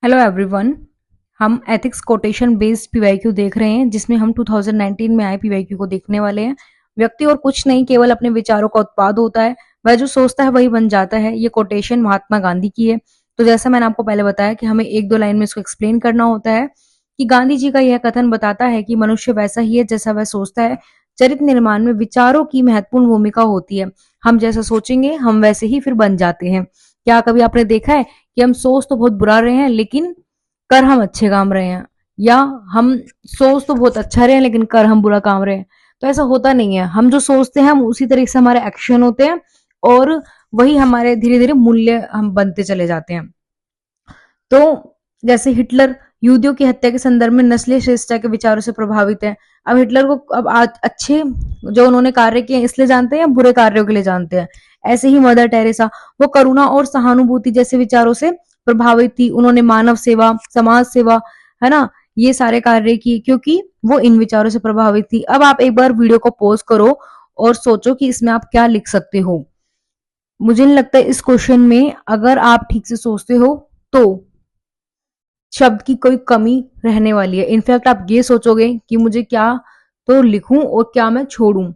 Hello everyone. हम ethics quotation based PYQ देख रहे हैं जिसमें हम 2019 में आए पीवाईक्यू को देखने वाले हैं। व्यक्ति और कुछ नहीं, केवल अपने विचारों का उत्पाद होता है। वह जो सोचता है वही बन जाता है। ये कोटेशन महात्मा गांधी की है। तो जैसा मैंने आपको पहले बताया कि हमें एक दो लाइन में इसको एक्सप्लेन करना होता है कि गांधी जी का यह कथन बताता है कि मनुष्य वैसा ही है जैसा वह सोचता है। चरित्र निर्माण में विचारों की महत्वपूर्ण भूमिका होती है। हम जैसा सोचेंगे हम वैसे ही फिर बन जाते हैं। क्या कभी आपने देखा है कि हम सोच तो बहुत बुरा रहे हैं लेकिन कर हम अच्छे काम रहे हैं, या हम सोच तो बहुत अच्छा रहे हैं लेकिन कर हम बुरा काम रहे हैं? तो ऐसा होता नहीं है। हम जो सोचते हैं हम उसी तरीके से हमारे एक्शन होते हैं और वही हमारे धीरे धीरे मूल्य हम बनते चले जाते हैं। तो जैसे हिटलर यहूदियों की हत्या के संदर्भ में नस्लीय श्रेष्ठता के विचारों से प्रभावित है। अब हिटलर को अब अच्छे जो उन्होंने कार्य किए इसलिए जानते हैं या बुरे कार्यों के लिए जानते हैं? ऐसे ही मदर टेरेसा, वो करुणा और सहानुभूति जैसे विचारों से प्रभावित थी। उन्होंने मानव सेवा, समाज सेवा, है ना, ये सारे कार्य किए क्योंकि वो इन विचारों से प्रभावित थी। अब आप एक बार वीडियो को पॉज करो और सोचो कि इसमें आप क्या लिख सकते हो। मुझे नहीं लगता इस क्वेश्चन में अगर आप ठीक से सोचते हो तो शब्द की कोई कमी रहने वाली है। इनफैक्ट आप ये सोचोगे कि मुझे क्या तो लिखूं और क्या मैं छोड़ूं,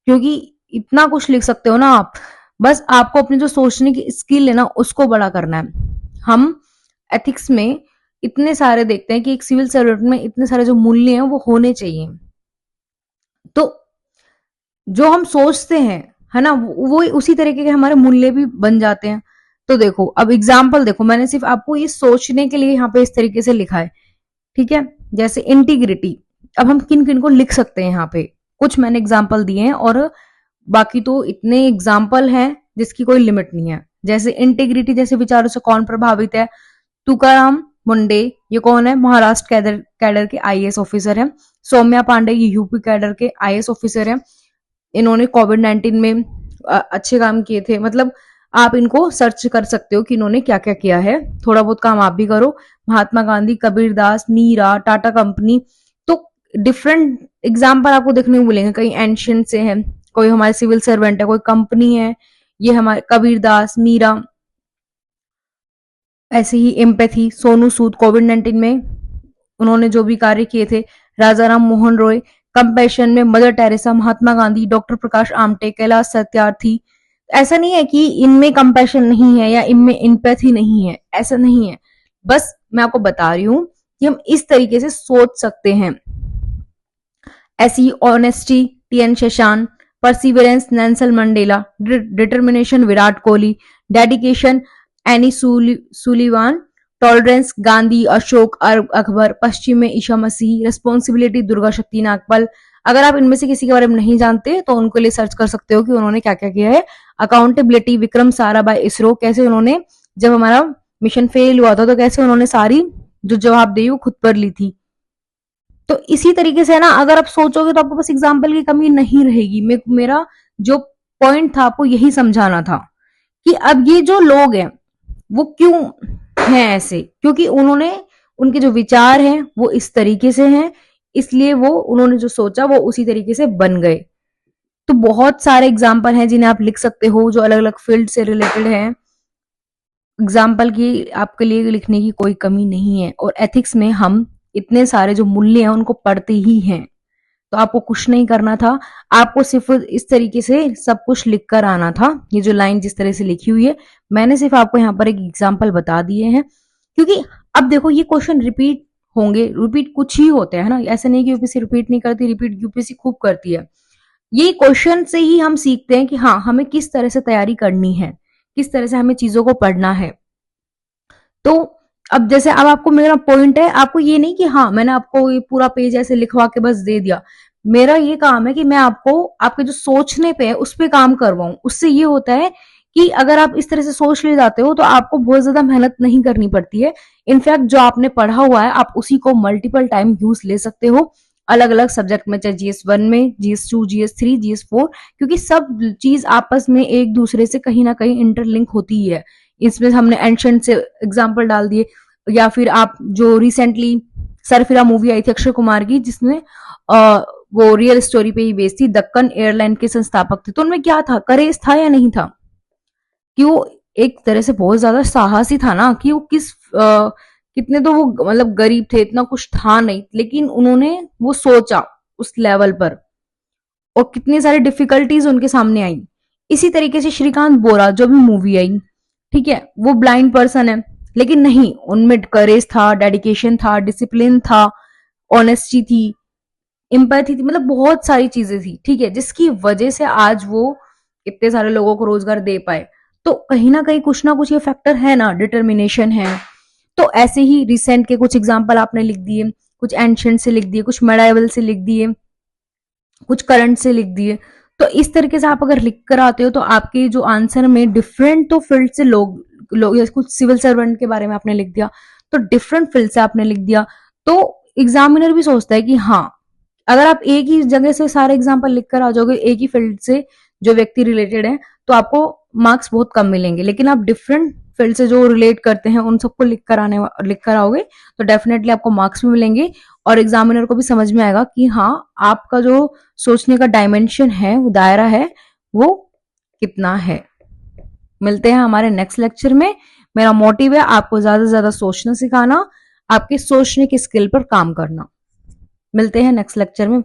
क्योंकि इतना कुछ लिख सकते हो ना आप। बस आपको अपनी जो सोचने की स्किल है ना उसको बड़ा करना है। हम एथिक्स में इतने सारे देखते हैं कि एक सिविल सर्वेंट में इतने सारे जो मूल्य हैं वो होने चाहिए। तो जो हम सोचते हैं, है ना, वो उसी तरीके के हमारे मूल्य भी बन जाते हैं। तो देखो, अब एग्जाम्पल देखो, मैंने सिर्फ आपको ये सोचने के लिए यहाँ पे इस तरीके से लिखा है, ठीक है। जैसे इंटीग्रिटी, अब हम किन किन को लिख सकते हैं यहाँ पे, कुछ मैंने एग्जाम्पल दिए हैं और बाकी तो इतने एग्जाम्पल हैं जिसकी कोई लिमिट नहीं है। जैसे इंटीग्रिटी जैसे विचारों से कौन प्रभावित है? तुकाराम मुंडे, ये कौन है? महाराष्ट्र कैडर कैडर के आईएएस ऑफिसर हैं। सौम्या पांडे, ये यूपी कैडर के आईएएस ऑफिसर हैं। इन्होंने कोविड-19 में अच्छे काम किए थे। मतलब आप इनको सर्च कर सकते हो कि इन्होंने क्या क्या किया है। थोड़ा बहुत काम आप भी करो। महात्मा गांधी, कबीरदास, मीरा, टाटा कंपनी। तो डिफरेंट एग्जाम्पल आपको देखने को मिलेंगे। कई एंशियंट से हैं, कोई हमारे सिविल सर्वेंट है, कोई कंपनी है, ये हमारे कबीरदास, मीरा। ऐसे ही एम्पैथी, सोनू सूद, कोविड-19 में उन्होंने जो भी कार्य किए थे। राजा राम मोहन रॉय, कंपैशन में mother Teresa, Mahatma Gandhi, doctor Prakash Amte, Kailash Satyarthi. ऐसा नहीं है कि इनमें कंपैशन नहीं है या इनमें एम्पैथी नहीं है, ऐसा नहीं है। बस मैं आपको बता रही हूं कि हम इस तरीके से सोच सकते हैं। ऐसी honesty, T N Seshan, perseverance, Nelson Mandela, determination, Virat Kohli, dedication, Annie Sullivan, tolerance, Gandhi, Ashok, Akbar, पश्चिम में ईशा मसीह, रिस्पॉन्सिबिलिटी, दुर्गा शक्ति नागपाल। अगर आप इनमें से किसी के बारे में नहीं जानते तो उनके लिए सर्च कर सकते हो कि उन्होंने क्या क्या किया है। अकाउंटेबिलिटी, विक्रम साराभाई इसरो, कैसे उन्होंने जब हमारा मिशन फेल हुआ था तो कैसे उन्होंने सारी जो जवाबदेही वो खुद पर ली थी। तो इसी तरीके से ना अगर आप सोचोगे तो आपको बस एग्जाम्पल की कमी नहीं रहेगी। मेरा जो पॉइंट था आपको यही समझाना था कि अब ये जो लोग हैं वो क्यों हैं ऐसे, क्योंकि उन्होंने उनके जो विचार हैं वो इस तरीके से हैं, इसलिए वो उन्होंने जो सोचा वो उसी तरीके से बन गए। तो बहुत सारे एग्जाम्पल हैं जिन्हें आप लिख सकते हो जो अलग अलग फील्ड से रिलेटेड हैं। एग्जाम्पल की आपके लिए लिखने की कोई कमी नहीं है। और एथिक्स में हम इतने सारे जो मूल्य हैं उनको पढ़ते ही हैं। तो आपको कुछ नहीं करना था, आपको सिर्फ इस तरीके से सब कुछ लिख कर आना था। ये जो लाइन जिस तरह से लिखी हुई है, मैंने सिर्फ आपको यहाँ पर एक एग्जाम्पल बता दिए हैं। क्योंकि अब देखो ये क्वेश्चन रिपीट होंगे, रिपीट कुछ ही होते हैं ना, ऐसे नहीं कि यूपीएससी रिपीट नहीं करती, रिपीट यूपीएससी खूब करती है। ये क्वेश्चन से ही हम सीखते हैं कि हाँ हमें किस तरह से तैयारी करनी है, किस तरह से हमें चीजों को पढ़ना है। तो अब जैसे अब आपको मेरा पॉइंट है, आपको ये नहीं कि हाँ मैंने आपको ये पूरा पेज ऐसे लिखवा के बस दे दिया। मेरा ये काम है कि मैं आपको आपके जो सोचने पे है उस पे काम करवाऊं। उससे ये होता है कि अगर आप इस तरह से सोच ले जाते हो तो आपको बहुत ज्यादा मेहनत नहीं करनी पड़ती है। इनफैक्ट जो आपने पढ़ा हुआ है आप उसी को मल्टीपल टाइम यूज ले सकते हो अलग अलग सब्जेक्ट में, चाहे GS1 में, GS2, GS3, GS4, क्योंकि सब चीज आपस में एक दूसरे से कहीं ना कहीं इंटरलिंक होती ही है। इसमें हमने एंशंट से एग्जाम्पल डाल दिए, या फिर आप जो रिसेंटली सरफिरा मूवी आई थी अक्षय कुमार की जिसमें वो रियल स्टोरी पे ही बेस्ड थी, दक्कन एयरलाइन के संस्थापक थे, तो उनमें क्या था, करेज था या नहीं था? कि वो एक तरह से बहुत ज्यादा साहसी था ना, कि वो कितने तो वो मतलब गरीब थे, इतना कुछ था नहीं, लेकिन उन्होंने वो सोचा उस लेवल पर, और कितनी सारी डिफिकल्टीज उनके सामने आई। इसी तरीके से श्रीकांत बोरा जो भी मूवी आई, ठीक है, वो ब्लाइंड पर्सन है, लेकिन नहीं, उनमें करेज था, डेडिकेशन था, डिसिप्लिन था, ऑनेस्टी थी, एम्पैथी थी, मतलब बहुत सारी चीजें थी, ठीक है, जिसकी वजह से आज वो इतने सारे लोगों को रोजगार दे पाए। तो कहीं ना कुछ ये फैक्टर है ना, डिटर्मिनेशन है। तो ऐसे ही रिसेंट के कुछ एग्जाम्पल आपने लिख दिए, कुछ एंशियंट से लिख दिए, कुछ मेडाइवल से लिख दिए, कुछ करंट से लिख दिए। तो इस तरीके से आप अगर लिख कर आते हो तो आपके जो आंसर में डिफरेंट तो फील्ड से लोग या कुछ सिविल सर्वेंट के बारे में आपने लिख दिया, तो डिफरेंट फील्ड से आपने लिख दिया, तो एग्जामिनर भी सोचता है कि हाँ, अगर आप एक ही जगह से सारे एग्जाम्पल लिख कर आ जाओगे, एक ही फील्ड से जो व्यक्ति रिलेटेड है, तो आपको मार्क्स बहुत कम मिलेंगे। लेकिन आप डिफरेंट फील्ड से जो रिलेट करते हैं उन सबको लिख कर आओगे, तो डेफिनेटली आपको मार्क्स भी मिलेंगे, और एग्जामिनर को भी समझ में आएगा कि हाँ, आपका जो सोचने का डायमेंशन है, वो दायरा है, वो कितना है। मिलते हैं हमारे नेक्स्ट लेक्चर में। मेरा मोटिव है आपको ज्यादा से ज्यादा सोचना सिखाना, आपके सोचने की स्किल पर काम करना। मिलते हैं नेक्स्ट लेक्चर में।